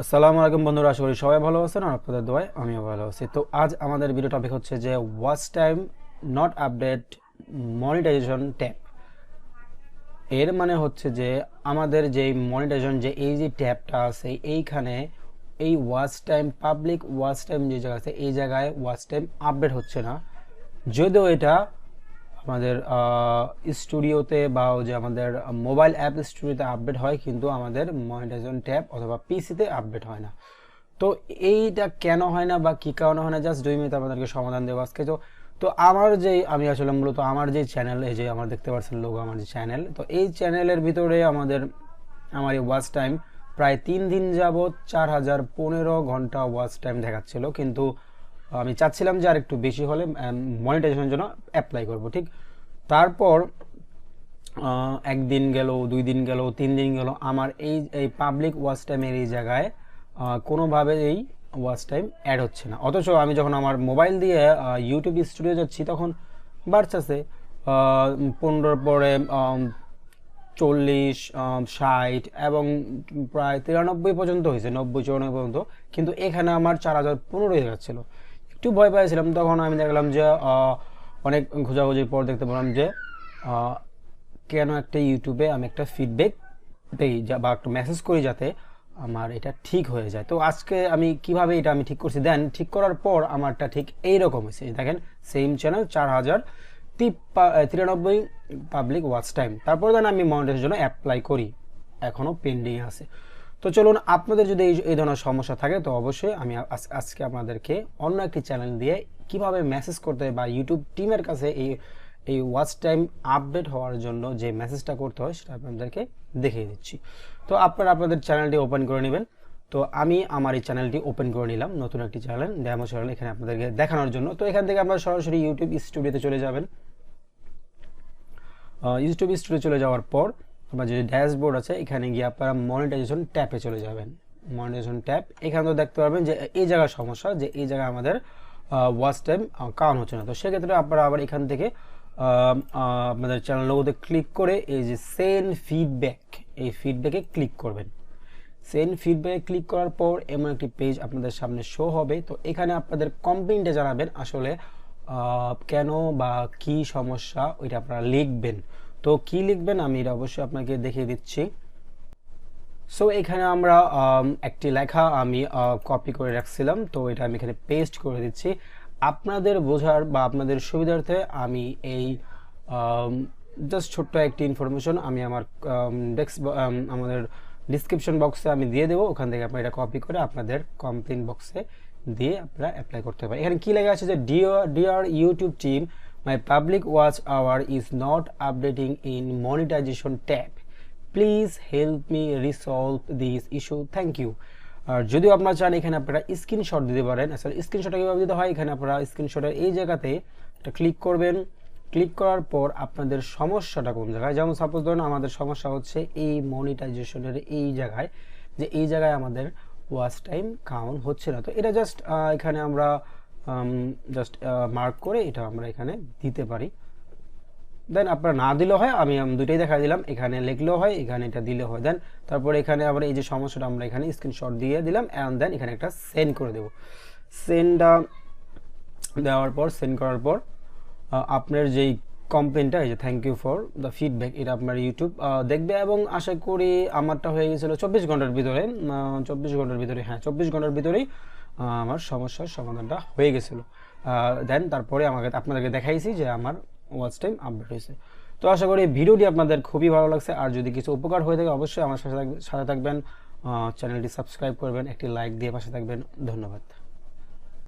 আসসালামু আলাইকুম বন্ধুরা, আশা করি সবাই ভালো আছেন আর আপনাদের দোয়ায় আমিও ভালো আছি। তো আজ আমাদের ভিডিও টপিক হচ্ছে যে watch time not update monetization tab. এর মানে হচ্ছে যে আমাদের যে মনিটাইজেশন যে এই যে ট্যাবটা আছে এইখানে এই watch time public watch time যে জায়গা আছে এই জায়গায় ওয়াচ টাইম আপডেট হচ্ছে না, যদিও এটা আমাদের স্টুডিওতে বা যে আমাদের মোবাইল অ্যাপ স্টুডিওতে আপডেট হয়, কিন্তু আমাদের মনিটাইজেশন ট্যাব অথবা পিসিতে আপডেট হয় না। তো এইটা কেন হয় না বা কী কারণে হয় না, জাস্ট 2 মিনিট আপনাদেরকে সমাধান দেবো আজকে। তো তো আমার যে আমি আসলে মূলত আমার যে চ্যানেল, এই যে আমার দেখতে পাচ্ছেন লোগো, আমার যে চ্যানেল, তো এই চ্যানেলের ভিতরে আমার এই ওয়াচ টাইম প্রায় 3 দিন যাবৎ 4015 ঘন্টা ওয়াচ টাইম দেখাচ্ছিল, কিন্তু আমি চাচ্ছিলাম যে আর একটু বেশি হলে মনিটাইজেশনের জন্য অ্যাপ্লাই করব। ঠিক তারপর একদিন গেল, 2 দিন গেল, 3 দিন গেল, আমার এই এই পাবলিক ওয়াচ টাইমের এই জায়গায় কোনোভাবে এই ওয়াচ টাইম অ্যাড হচ্ছে না। অথচ আমি যখন আমার মোবাইল দিয়ে ইউটিউব স্টুডিও যাচ্ছি তখন বাড়ছে 15 পরে 40, 60 এবং প্রায় 93 পর্যন্ত হয়েছে, 90-94 পর্যন্ত। কিন্তু এখানে আমার 4015 হয়ে যাচ্ছিলো। একটু ভয় পেয়েছিলাম, তখন আমি দেখলাম যে অনেক খোঁজাখুঁজির পর দেখতে পেলাম যে কেন একটা ইউটিউবে আমি একটা ফিডব্যাক দেই বা একটা মেসেজ করি যাতে আমার এটা ঠিক হয়ে যায়। তো আজকে আমি কিভাবে এটা আমি ঠিক করছি, দেন ঠিক করার পর আমারটা ঠিক এইরকম হয়েছে। দেখেন, same channel 4093 public watch time. তারপর দেন আমি মনিটাইজেশনের জন্য অ্যাপ্লাই করি, এখনও পেন্ডিং আছে। তো চলুন, আপনাদের যদি এই ধরনের সমস্যা থাকে তো অবশ্যই আমি আজকে আপনাদেরকে অন্য একটি চ্যানেল দিয়ে কিভাবে মেসেজ করতে হয় বা ইউটিউব টিমের কাছে এই ওয়াচ টাইম আপডেট হওয়ার জন্য যে মেসেজটা করতে হয় সেটা আপনাদেরকে দেখিয়ে দিচ্ছি। তো আপনারা আপনাদের চ্যানেলটি ওপেন করে নেবেন। তো আমি আমার এই চ্যানেলটি ওপেন করে নিলাম, নতুন একটি চ্যানেল, ডেমো চ্যানেল, এখানে আপনাদেরকে দেখানোর জন্য। তো এখান থেকে আপনারা সরাসরি ইউটিউব স্টুডিওতে চলে যাবেন। ইউটিউব স্টুডিও চলে যাওয়ার পর আপনার যে ড্যাশবোর্ড আছে এখানে গিয়ে আপনারা মনিটাইজেশন ট্যাবে চলে যাবেন। মনিটাইজেশন ট্যাব, এখানে তো দেখতে পারবেন যে এই জায়গার সমস্যা, যে এই জায়গায় আমাদের ওয়াচ টাইম কাউন্ট হচ্ছে না। তো সেক্ষেত্রে আপনারা আবার এখান থেকে আপনাদের চ্যানেল লোগোতে ক্লিক করে এই যে সেন্ড ফিডব্যাক, এই ফিডব্যাকে ক্লিক করবেন। সেন্ড ফিডব্যাকে ক্লিক করার পর এমন একটি পেজ আপনাদের সামনে শো হবে। তো এখানে আপনাদের কমপ্লেইনটা জানাবেন আসলে কেন বা কি সমস্যা, ওইটা আপনারা লিখবেন। তো কি লিখবেন আমি এটা অবশ্যই আপনাকে দেখিয়ে দিচ্ছি। সো এখানে আমরা একটি লেখা আমি কপি করে রাখছিলাম, তো এটা আমি এখানে পেস্ট করে দিচ্ছি আপনাদের বোঝার বা আপনাদের সুবিধার্থে। আমি এই জাস্ট ছোট্ট একটি ইনফরমেশন আমি আমার আমাদের ডিসক্রিপশন বক্সে আমি দিয়ে দেবো, ওখান থেকে আপনারা এটা কপি করে আপনাদের কমপ্লেইন বক্সে দিয়ে আপনারা অ্যাপ্লাই করতে পারেন। এখানে কি লেখা আছে যে dear YouTube team, my public watch hour is not updating in monetization tab, please help me resolve this issue, thank you. আর যদিও আপনারা চান এখানে আপনারা স্ক্রিনশট দিতে পারেন। আসলে স্ক্রিনশটটা কীভাবে দিতে হয়, এখানে আপনারা স্ক্রিনশটের এই জায়গাতে একটা ক্লিক করবেন। ক্লিক করার পর আপনাদের সমস্যাটা কোন জায়গায়, যেমন সাপোজ ধরুন আমাদের সমস্যা হচ্ছে এই মনিটাইজেশনের এই জায়গায়, যে এই জায়গায় আমাদের ওয়াচ টাইম কাউন্ট হচ্ছে না। তো এটা জাস্ট এখানে আমরা জাস্ট মার্ক করে এটা আমরা এখানে দিতে পারি। দেন আপনারা না দিলেও হয়, আমি দুটোই দেখা দিলাম, এখানে লিখলেও হয়, এখানে এটা দিলেও হয়। দেন তারপরে এখানে আবার এই যে সমস্যাটা আমরা এখানে স্ক্রিনশট দিয়ে দিলাম, অ্যান্ড দেন এখানে একটা সেন্ড করে দেবো। সেন্ডটা দেওয়ার পর, সেন্ড করার পর আপনার যেই কমপ্লেনটা, এই যে thank you for the feedback, এটা আপনার ইউটিউব দেখবে এবং আশা করি আমারটা হয়ে গেছিলো 24 ঘন্টার ভিতরে। 24 ঘন্টার ভিতরে, হ্যাঁ 24 ঘন্টার ভিতরেই আমার সমস্যার সমাধানটা হয়ে গেছিলো। দেন তারপরে আপনাদেরকে দেখাইছি যে আমার ওয়াচ টাইম আপডেট হয়েছে। তো আশা করি ভিডিওটি আপনাদের খুবই ভালো লাগছে। আর যদি কিছু উপকার হয়ে থাকে অবশ্যই আমার সাথে থাকবেন, চ্যানেলটি সাবস্ক্রাইব করবেন, একটি লাইক দিয়ে পাশে থাকবেন। ধন্যবাদ।